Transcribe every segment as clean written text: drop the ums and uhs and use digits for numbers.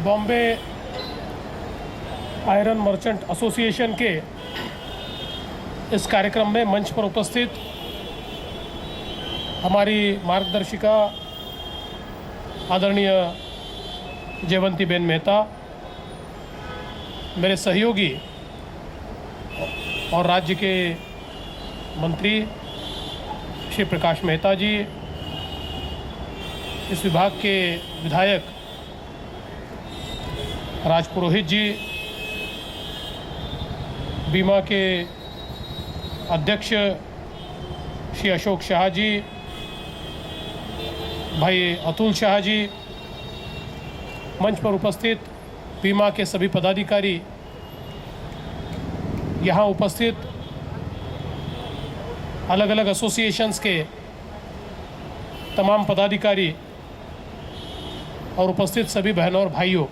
Bombay iron merchant association के इस कार्यक्रम में मंच पर उपस्थित हमारी मार्गदर्शिका आदरणीय जयवंतीबेन मेहता, मेरे सहयोगी और राज्य के मंत्री श्री प्रकाश मेहता जी, इस विभाग के विधायक राज पुरोहित जी, बीमा के अध्यक्ष श्री अशोक शाह जी, भाई अतुल शाह जी, मंच पर उपस्थित बीमा के सभी पदाधिकारी, यहाँ उपस्थित अलग अलग एसोसिएशंस के तमाम पदाधिकारी और उपस्थित सभी बहनों और भाइयों,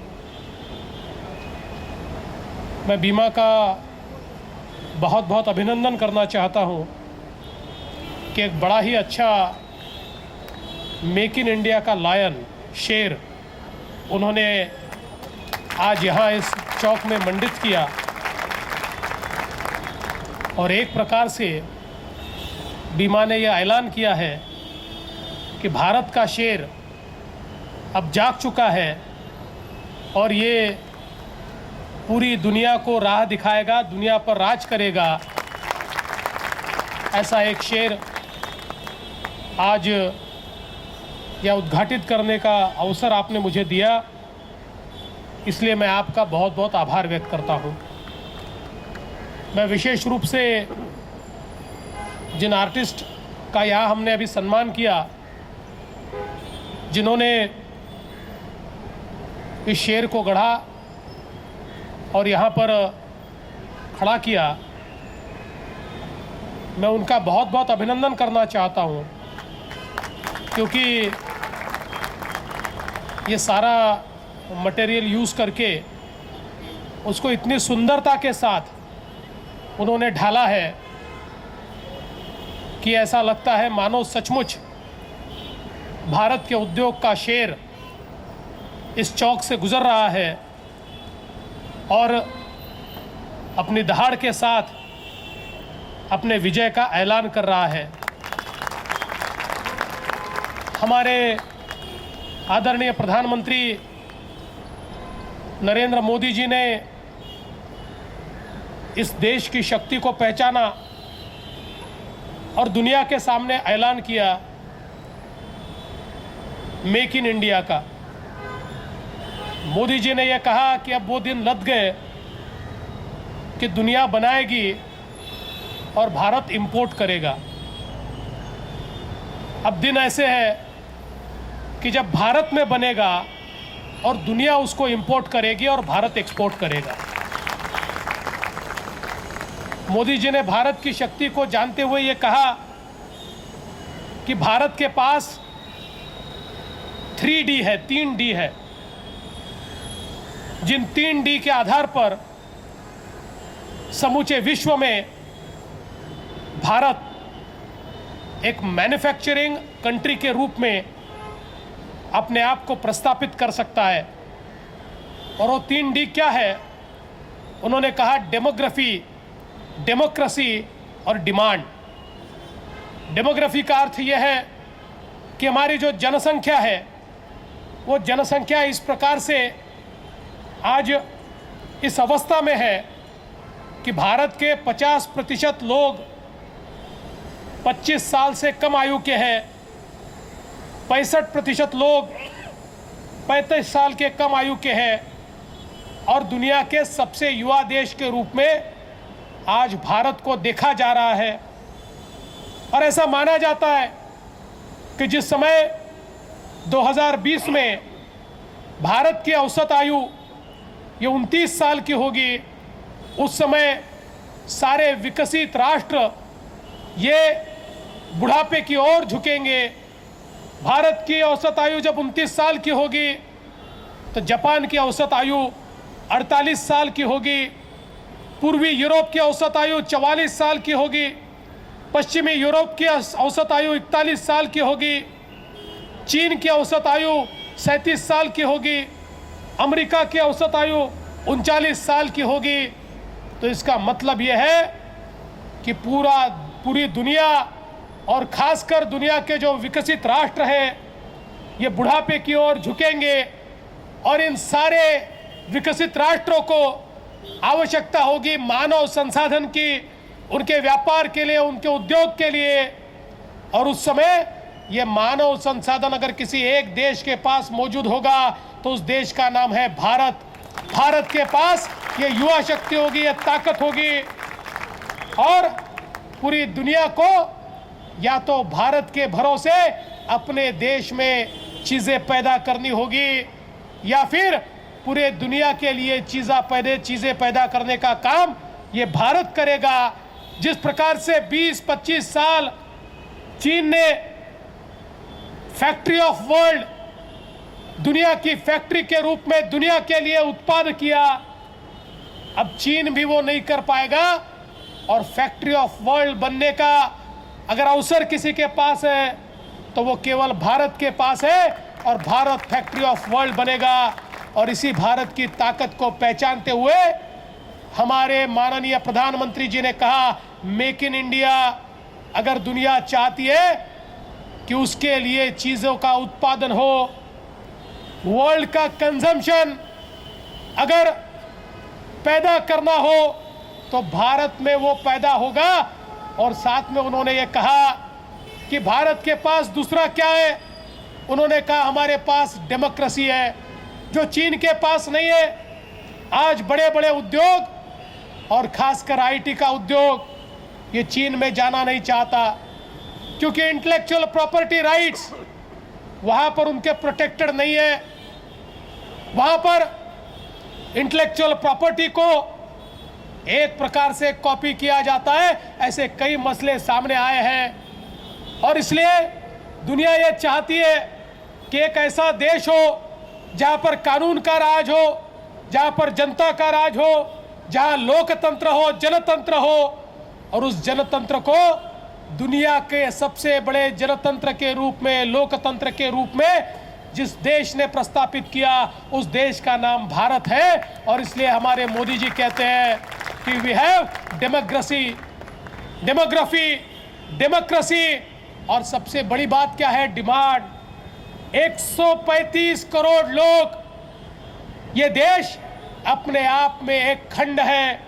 मैं बीमा का बहुत बहुत अभिनंदन करना चाहता हूँ कि एक बड़ा ही अच्छा मेक इन इंडिया का लायन, शेर उन्होंने आज यहाँ इस चौक में मंडित किया और एक प्रकार से बीमा ने यह ऐलान किया है कि भारत का शेर अब जाग चुका है और ये पूरी दुनिया को राह दिखाएगा, दुनिया पर राज करेगा। ऐसा एक शेर आज यह उद्घाटित करने का अवसर आपने मुझे दिया, इसलिए मैं आपका बहुत बहुत आभार व्यक्त करता हूँ। मैं विशेष रूप से जिन आर्टिस्ट का यहाँ हमने अभी सम्मान किया, जिन्होंने इस शेर को गढ़ा और यहाँ पर खड़ा किया, मैं उनका बहुत बहुत अभिनंदन करना चाहता हूँ, क्योंकि ये सारा मटेरियल यूज़ करके उसको इतनी सुंदरता के साथ उन्होंने ढाला है कि ऐसा लगता है मानो सचमुच भारत के उद्योग का शेर इस चौक से गुजर रहा है और अपनी दहाड़ के साथ अपने विजय का ऐलान कर रहा है। हमारे आदरणीय प्रधानमंत्री नरेंद्र मोदी जी ने इस देश की शक्ति को पहचाना और दुनिया के सामने ऐलान किया मेक इन इंडिया का। मोदी जी ने यह कहा कि अब वो दिन लद गए कि दुनिया बनाएगी और भारत इंपोर्ट करेगा। अब दिन ऐसे है कि जब भारत में बनेगा और दुनिया उसको इंपोर्ट करेगी और भारत एक्सपोर्ट करेगा। मोदी जी ने भारत की शक्ति को जानते हुए ये कहा कि भारत के पास 3D है, 3D है, जिन 3D के आधार पर समूचे विश्व में भारत एक मैन्युफैक्चरिंग कंट्री के रूप में अपने आप को प्रस्थापित कर सकता है। और वो 3D क्या है? उन्होंने कहा डेमोग्राफी, डेमोक्रेसी और डिमांड। डेमोग्राफी का अर्थ यह है कि हमारी जो जनसंख्या है, वो जनसंख्या इस प्रकार से आज इस अवस्था में है कि भारत के 50% लोग 25 साल से कम आयु के हैं, 65% लोग 35 साल के कम आयु के हैं और दुनिया के सबसे युवा देश के रूप में आज भारत को देखा जा रहा है। और ऐसा माना जाता है कि जिस समय 2020 में भारत की औसत आयु ये 29 साल की होगी, उस समय सारे विकसित राष्ट्र ये बुढ़ापे की ओर झुकेंगे। भारत की औसत आयु जब 29 साल की होगी तो जापान की औसत आयु 48 साल की होगी, पूर्वी यूरोप की औसत आयु 44 साल की होगी, पश्चिमी यूरोप की औसत आयु 41 साल की होगी, चीन की औसत आयु 37 साल की होगी अमेरिका की औसत आयु 39 साल की होगी, तो इसका मतलब यह है कि पूरी दुनिया और खासकर दुनिया के जो विकसित राष्ट्र हैं ये बुढ़ापे की ओर झुकेंगे और इन सारे विकसित राष्ट्रों को आवश्यकता होगी मानव संसाधन की, उनके व्यापार के लिए, उनके उद्योग के लिए। और उस समय ये मानव संसाधन अगर किसी एक देश के पास मौजूद होगा तो उस देश का नाम है भारत। भारत के पास ये युवा शक्ति होगी, ये ताकत होगी और पूरी दुनिया को या तो भारत के भरोसे अपने देश में चीज़ें पैदा करनी होगी या फिर पूरे दुनिया के लिए चीज़ें पैदा करने का काम ये भारत करेगा। जिस प्रकार से 20-25 साल चीन ने फैक्ट्री ऑफ वर्ल्ड, दुनिया की फैक्ट्री के रूप में दुनिया के लिए उत्पाद किया, अब चीन भी वो नहीं कर पाएगा। और फैक्ट्री ऑफ वर्ल्ड बनने का अगर अवसर किसी के पास है तो वो केवल भारत के पास है और भारत फैक्ट्री ऑफ वर्ल्ड बनेगा। और इसी भारत की ताकत को पहचानते हुए हमारे माननीय प्रधानमंत्री जी ने कहा, मेक इन इंडिया। अगर दुनिया चाहती है कि उसके लिए चीज़ों का उत्पादन हो, वर्ल्ड का कंजम्पशन अगर पैदा करना हो तो भारत में वो पैदा होगा। और साथ में उन्होंने ये कहा कि भारत के पास दूसरा क्या है, उन्होंने कहा हमारे पास डेमोक्रेसी है जो चीन के पास नहीं है। आज बड़े बड़े उद्योग और खासकर आईटी का उद्योग ये चीन में जाना नहीं चाहता क्योंकि इंटेलेक्चुअल प्रॉपर्टी राइट्स वहाँ पर उनके प्रोटेक्टेड नहीं है। वहाँ पर इंटेलेक्चुअल प्रॉपर्टी को एक प्रकार से कॉपी किया जाता है, ऐसे कई मसले सामने आए हैं। और इसलिए दुनिया ये चाहती है कि एक ऐसा देश हो जहाँ पर कानून का राज हो, जहाँ पर जनता का राज हो, जहाँ लोकतंत्र हो, जनतंत्र हो। और उस जनतंत्र को दुनिया के सबसे बड़े जनतंत्र के रूप में, लोकतंत्र के रूप में जिस देश ने प्रस्तापित किया उस देश का नाम भारत है। और इसलिए हमारे मोदी जी कहते हैं कि वी हैव डेमोक्रेसी। और सबसे बड़ी बात क्या है, डिमांड। 135 करोड़ लोग, ये देश अपने आप में एक खंड है,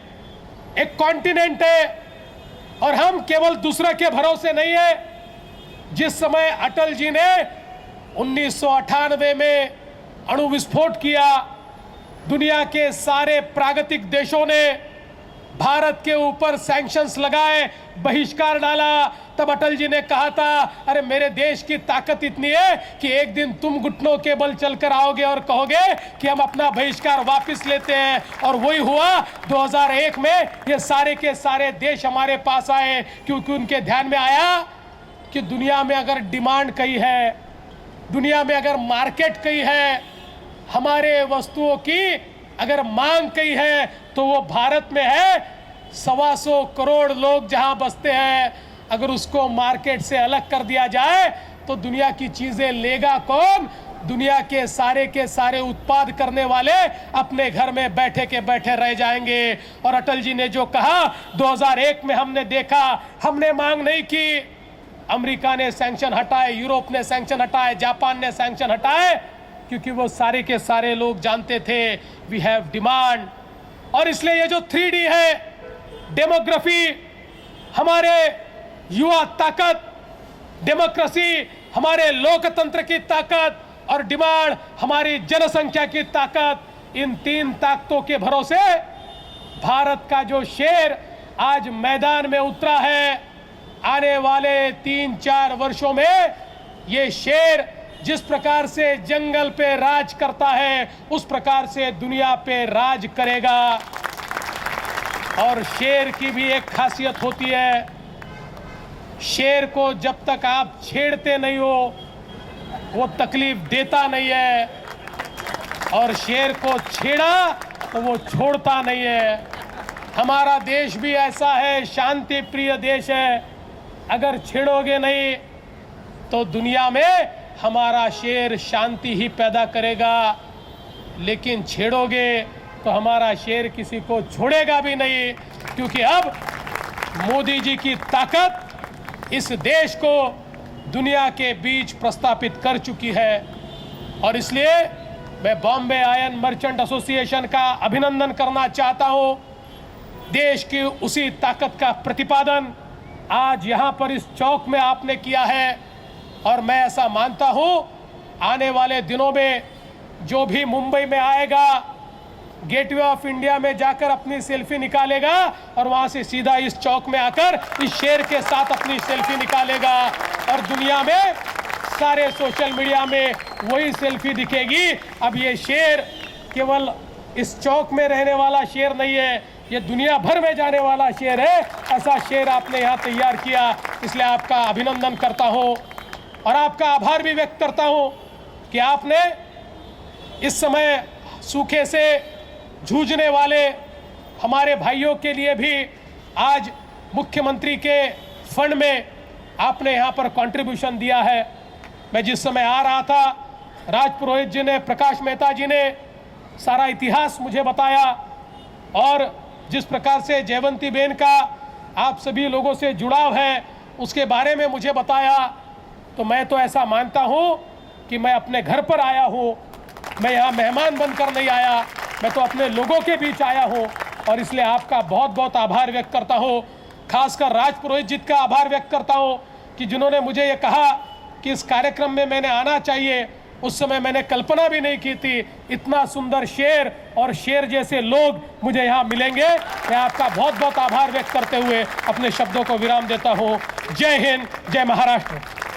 एक कॉन्टिनेंट है। और हम केवल दूसरे के भरोसे नहीं है। जिस समय अटल जी ने 1998 में अणु विस्फोट किया, दुनिया के सारे प्रागतिक देशों ने भारत के ऊपर सैंक्शंस लगाए, बहिष्कार डाला। तब अटल जी ने कहा था, अरे मेरे देश की ताकत इतनी है कि एक दिन तुम घुटनों के बल चलकर आओगे और कहोगे कि हम अपना बहिष्कार वापस लेते हैं। और वही हुआ 2001 में। ये सारे के सारे देश हमारे पास आए क्योंकि उनके ध्यान में आया कि दुनिया में अगर डिमांड कहीं है, दुनिया में अगर मार्केट कहीं है, हमारे वस्तुओं की अगर मांग कहीं है तो वो भारत में है। 125 करोड़ लोग जहां बसते हैं, अगर उसको मार्केट से अलग कर दिया जाए तो दुनिया की चीजें लेगा कौन? दुनिया के सारे उत्पाद करने वाले अपने घर में बैठे के बैठे रह जाएंगे। और अटल जी ने जो कहा 2001 में हमने देखा, हमने मांग नहीं की, अमेरिका ने सैंक्शन हटाए, यूरोप ने सैंक्शन हटाए, जापान ने सैंक्शन हटाए, क्योंकि वो सारे के सारे लोग जानते थे वी हैव डिमांड। और इसलिए ये जो 3D है, डेमोग्राफी हमारे युवा ताकत, डेमोक्रेसी हमारे लोकतंत्र की ताकत और डिमांड हमारी जनसंख्या की ताकत, इन 3 ताकतों के भरोसे भारत का जो शेर आज मैदान में उतरा है, आने वाले 3-4 वर्षों में ये शेर जिस प्रकार से जंगल पे राज करता है उस प्रकार से दुनिया पे राज करेगा। और शेर की भी एक खासियत होती है, शेर को जब तक आप छेड़ते नहीं हो वो तकलीफ देता नहीं है, और शेर को छेड़ा तो वो छोड़ता नहीं है। हमारा देश भी ऐसा है, शांति प्रिय देश है। अगर छेड़ोगे नहीं तो दुनिया में हमारा शेर शांति ही पैदा करेगा। लेकिन छेड़ोगे तो हमारा शेर किसी को छोड़ेगा भी नहीं, क्योंकि अब मोदी जी की ताकत इस देश को दुनिया के बीच प्रस्थापित कर चुकी है। और इसलिए मैं बॉम्बे आयरन मर्चेंट एसोसिएशन का अभिनंदन करना चाहता हूं। देश की उसी ताकत का प्रतिपादन आज यहां पर इस चौक में आपने किया है, और मैं ऐसा मानता हूं आने वाले दिनों में जो भी मुंबई में आएगा, गेटवे ऑफ इंडिया में जाकर अपनी सेल्फी निकालेगा और वहां से सीधा इस चौक में आकर इस शेर के साथ अपनी सेल्फी निकालेगा, और दुनिया में सारे सोशल मीडिया में वही सेल्फी दिखेगी। अब ये शेर केवल इस चौक में रहने वाला शेर नहीं है, ये दुनिया भर में जाने वाला शेर है। ऐसा शेर आपने यहाँ तैयार किया, इसलिए आपका अभिनंदन करता हूँ और आपका आभार भी व्यक्त करता हूँ कि आपने इस समय सूखे से जूझने वाले हमारे भाइयों के लिए भी आज मुख्यमंत्री के फंड में आपने यहाँ पर कंट्रीब्यूशन दिया है। मैं जिस समय आ रहा था, राज पुरोहित जी ने, प्रकाश मेहता जी ने सारा इतिहास मुझे बताया, और जिस प्रकार से जयवंती बेन का आप सभी लोगों से जुड़ाव है उसके बारे में मुझे बताया, तो मैं तो ऐसा मानता हूँ कि मैं अपने घर पर आया हूँ। मैं यहाँ मेहमान बनकर नहीं आया, मैं तो अपने लोगों के बीच आया हूँ, और इसलिए आपका बहुत बहुत आभार व्यक्त करता हूँ। खासकर राज पुरोहित जी का आभार व्यक्त करता हूँ कि जिन्होंने मुझे ये कहा कि इस कार्यक्रम में मैंने आना चाहिए। उस समय मैंने कल्पना भी नहीं की थी इतना सुंदर शेर और शेर जैसे लोग मुझे यहाँ मिलेंगे। मैं आपका बहुत बहुत आभार व्यक्त करते हुए अपने शब्दों को विराम देता हूँ। जय हिंद, जय महाराष्ट्र।